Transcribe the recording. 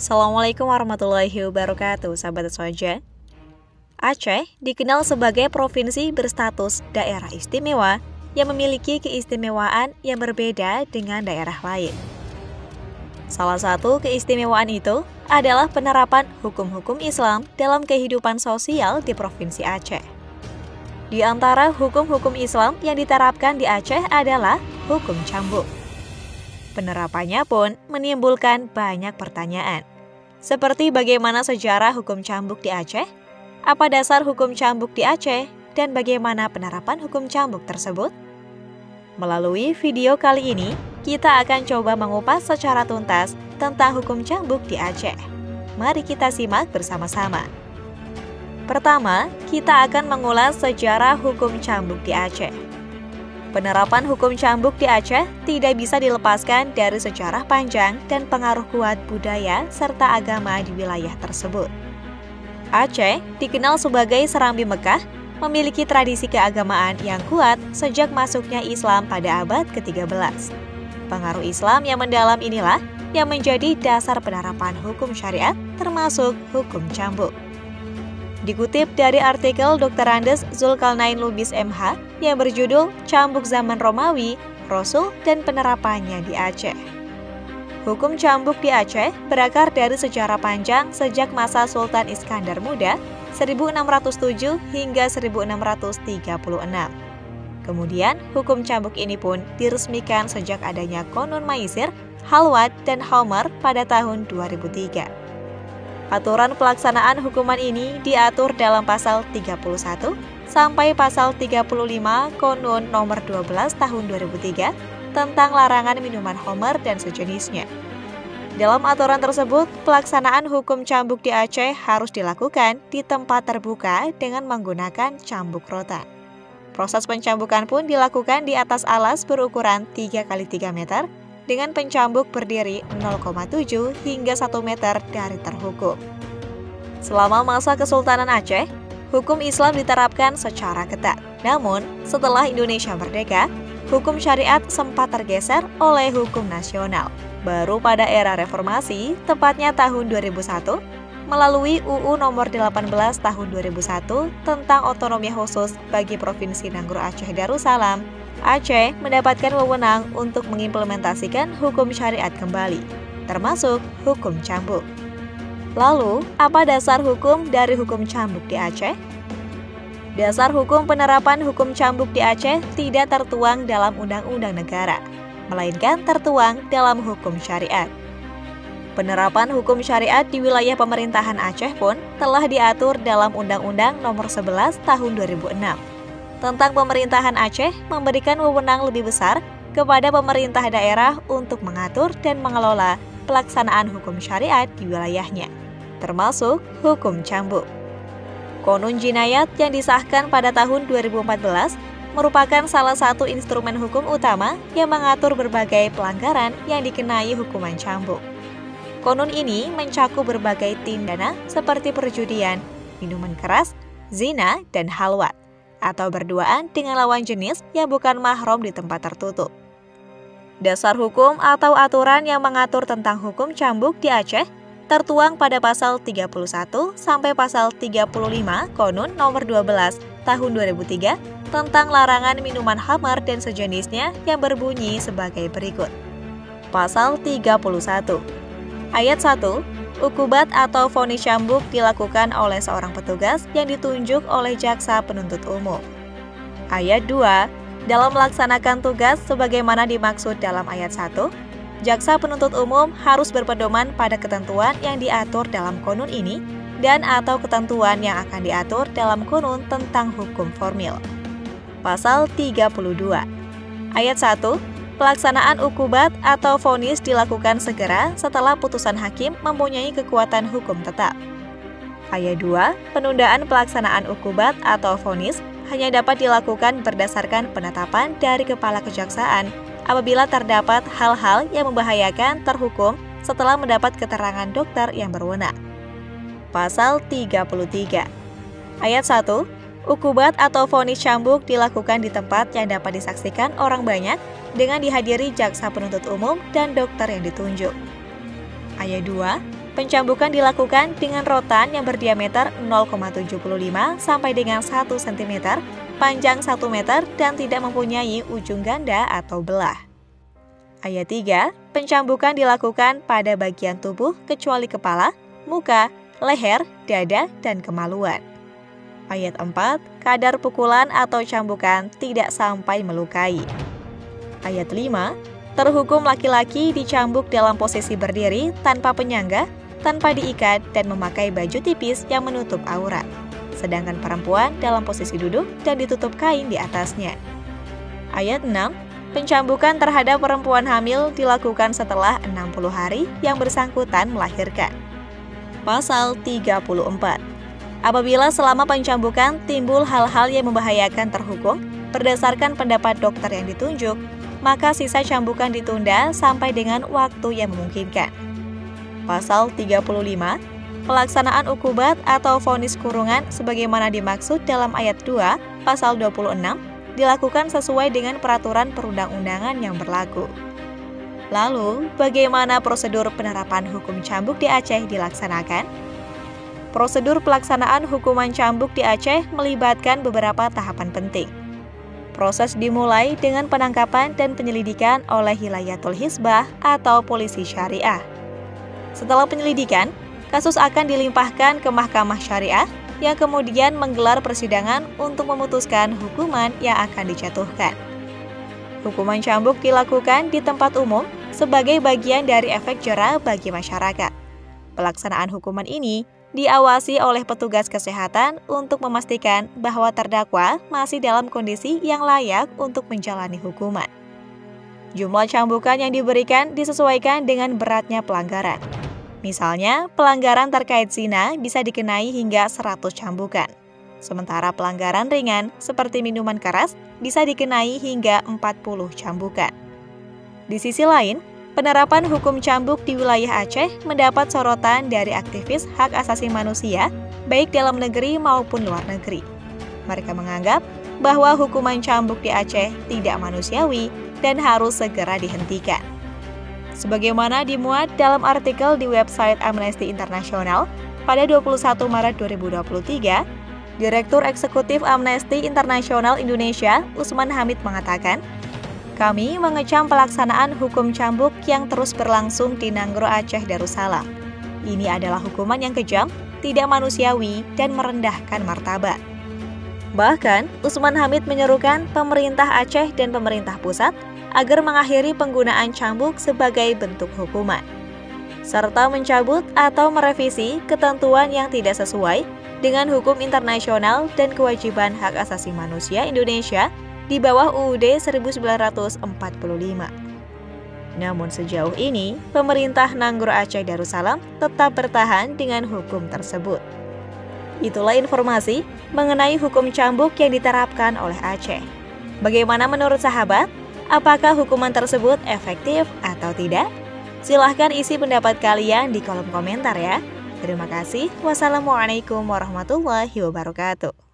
Assalamualaikum warahmatullahi wabarakatuh, sahabat Soja. Aceh dikenal sebagai provinsi berstatus daerah istimewa yang memiliki keistimewaan yang berbeda dengan daerah lain. Salah satu keistimewaan itu adalah penerapan hukum-hukum Islam dalam kehidupan sosial di Provinsi Aceh. Di antara hukum-hukum Islam yang diterapkan di Aceh adalah hukum cambuk. Penerapannya pun menimbulkan banyak pertanyaan. Seperti bagaimana sejarah hukum cambuk di Aceh, apa dasar hukum cambuk di Aceh, dan bagaimana penerapan hukum cambuk tersebut? Melalui video kali ini, kita akan coba mengupas secara tuntas tentang hukum cambuk di Aceh. Mari kita simak bersama-sama. Pertama, kita akan mengulas sejarah hukum cambuk di Aceh. Penerapan hukum cambuk di Aceh tidak bisa dilepaskan dari sejarah panjang dan pengaruh kuat budaya serta agama di wilayah tersebut. Aceh dikenal sebagai Serambi Mekah, memiliki tradisi keagamaan yang kuat sejak masuknya Islam pada abad ke-13. Pengaruh Islam yang mendalam inilah yang menjadi dasar penerapan hukum syariat termasuk hukum cambuk. Dikutip dari artikel Dr. Andes Zulkarnain Lubis MH yang berjudul Cambuk Zaman Romawi, Rasul dan Penerapannya di Aceh. Hukum cambuk di Aceh berakar dari sejarah panjang sejak masa Sultan Iskandar Muda 1607 hingga 1636. Kemudian, hukum cambuk ini pun diresmikan sejak adanya Qonun Maisir, Halwat, dan Homer pada tahun 2003. Aturan pelaksanaan hukuman ini diatur dalam pasal 31 sampai pasal 35 Qonun nomor 12 tahun 2003 tentang larangan minuman Homer dan sejenisnya. Dalam aturan tersebut, pelaksanaan hukum cambuk di Aceh harus dilakukan di tempat terbuka dengan menggunakan cambuk rotan. Proses pencambukan pun dilakukan di atas alas berukuran 3x3 meter dengan pencambuk berdiri 0,7 hingga 1 meter dari terhukum. Selama masa Kesultanan Aceh, hukum Islam diterapkan secara ketat. Namun, setelah Indonesia merdeka, hukum syariat sempat tergeser oleh hukum nasional. Baru pada era reformasi, tepatnya tahun 2001, melalui UU nomor 18 tahun 2001 tentang otonomi khusus bagi Provinsi Nanggro Aceh Darussalam, Aceh mendapatkan wewenang untuk mengimplementasikan hukum syariat kembali, termasuk hukum cambuk. Lalu, apa dasar hukum dari hukum cambuk di Aceh? Dasar hukum penerapan hukum cambuk di Aceh tidak tertuang dalam undang-undang negara, melainkan tertuang dalam hukum syariat. Penerapan hukum syariat di wilayah pemerintahan Aceh pun telah diatur dalam Undang-Undang Nomor 11 Tahun 2006. Tentang pemerintahan Aceh memberikan wewenang lebih besar kepada pemerintah daerah untuk mengatur dan mengelola pelaksanaan hukum syariat di wilayahnya, termasuk hukum cambuk. Qonun Jinayat yang disahkan pada tahun 2014 merupakan salah satu instrumen hukum utama yang mengatur berbagai pelanggaran yang dikenai hukuman cambuk. Qonun ini mencakup berbagai tindak pidana seperti perjudian, minuman keras, zina, dan halwat, atau berduaan dengan lawan jenis yang bukan mahram di tempat tertutup. Dasar hukum atau aturan yang mengatur tentang hukum cambuk di Aceh tertuang pada pasal 31 sampai pasal 35 Qonun nomor 12 tahun 2003 tentang larangan minuman khamar dan sejenisnya yang berbunyi sebagai berikut. Pasal 31. Ayat 1. Ukubat atau vonis cambuk dilakukan oleh seorang petugas yang ditunjuk oleh jaksa penuntut umum. Ayat 2. Dalam melaksanakan tugas sebagaimana dimaksud dalam ayat 1, jaksa penuntut umum harus berpedoman pada ketentuan yang diatur dalam qonun ini dan atau ketentuan yang akan diatur dalam qonun tentang hukum formil. Pasal 32. Ayat 1. Pelaksanaan ukubat atau vonis dilakukan segera setelah putusan hakim mempunyai kekuatan hukum tetap. Ayat 2. Penundaan pelaksanaan ukubat atau vonis hanya dapat dilakukan berdasarkan penetapan dari Kepala Kejaksaan apabila terdapat hal-hal yang membahayakan terhukum setelah mendapat keterangan dokter yang berwenang. Pasal 33. Ayat 1. Ukubat atau vonis cambuk dilakukan di tempat yang dapat disaksikan orang banyak dengan dihadiri jaksa penuntut umum dan dokter yang ditunjuk. Ayat 2. Pencambukan dilakukan dengan rotan yang berdiameter 0,75 sampai dengan 1 cm, panjang 1 meter, dan tidak mempunyai ujung ganda atau belah. Ayat 3, pencambukan dilakukan pada bagian tubuh kecuali kepala, muka, leher, dada, dan kemaluan. Ayat 4, kadar pukulan atau cambukan tidak sampai melukai. Ayat 5, terhukum laki-laki dicambuk dalam posisi berdiri tanpa penyangga, tanpa diikat, dan memakai baju tipis yang menutup aurat. Sedangkan perempuan dalam posisi duduk dan ditutup kain di atasnya. Ayat 6, pencambukan terhadap perempuan hamil dilakukan setelah 60 hari yang bersangkutan melahirkan. Pasal 34. Apabila selama pencambukan timbul hal-hal yang membahayakan terhukum, berdasarkan pendapat dokter yang ditunjuk, maka sisa cambukan ditunda sampai dengan waktu yang memungkinkan. Pasal 35, pelaksanaan ukubat atau vonis kurungan sebagaimana dimaksud dalam ayat 2, pasal 26, dilakukan sesuai dengan peraturan perundang-undangan yang berlaku. Lalu, bagaimana prosedur penerapan hukum cambuk di Aceh dilaksanakan? Prosedur pelaksanaan hukuman cambuk di Aceh melibatkan beberapa tahapan penting. Proses dimulai dengan penangkapan dan penyelidikan oleh Hilayatul Hisbah atau polisi syariah. Setelah penyelidikan, kasus akan dilimpahkan ke Mahkamah Syariah yang kemudian menggelar persidangan untuk memutuskan hukuman yang akan dijatuhkan. Hukuman cambuk dilakukan di tempat umum sebagai bagian dari efek jera bagi masyarakat. Pelaksanaan hukuman ini diawasi oleh petugas kesehatan untuk memastikan bahwa terdakwa masih dalam kondisi yang layak untuk menjalani hukuman. Jumlah cambukan yang diberikan disesuaikan dengan beratnya pelanggaran. Misalnya, pelanggaran terkait zina bisa dikenai hingga 100 cambukan. Sementara pelanggaran ringan seperti minuman keras bisa dikenai hingga 40 cambukan. Di sisi lain, penerapan hukum cambuk di wilayah Aceh mendapat sorotan dari aktivis hak asasi manusia, baik dalam negeri maupun luar negeri. Mereka menganggap bahwa hukuman cambuk di Aceh tidak manusiawi dan harus segera dihentikan. Sebagaimana dimuat dalam artikel di website Amnesty International pada 21 Maret 2023, Direktur Eksekutif Amnesty International Indonesia, Usman Hamid mengatakan, "Kami mengecam pelaksanaan hukum cambuk yang terus berlangsung di Nanggro Aceh Darussalam. Ini adalah hukuman yang kejam, tidak manusiawi, dan merendahkan martabat." Bahkan, Usman Hamid menyerukan pemerintah Aceh dan pemerintah pusat agar mengakhiri penggunaan cambuk sebagai bentuk hukuman, serta mencabut atau merevisi ketentuan yang tidak sesuai dengan hukum internasional dan kewajiban hak asasi manusia Indonesia di bawah UUD 1945. Namun sejauh ini, pemerintah Nanggro Aceh Darussalam tetap bertahan dengan hukum tersebut. Itulah informasi mengenai hukum cambuk yang diterapkan oleh Aceh. Bagaimana menurut sahabat? Apakah hukuman tersebut efektif atau tidak? Silahkan isi pendapat kalian di kolom komentar ya. Terima kasih. Wassalamualaikum warahmatullahi wabarakatuh.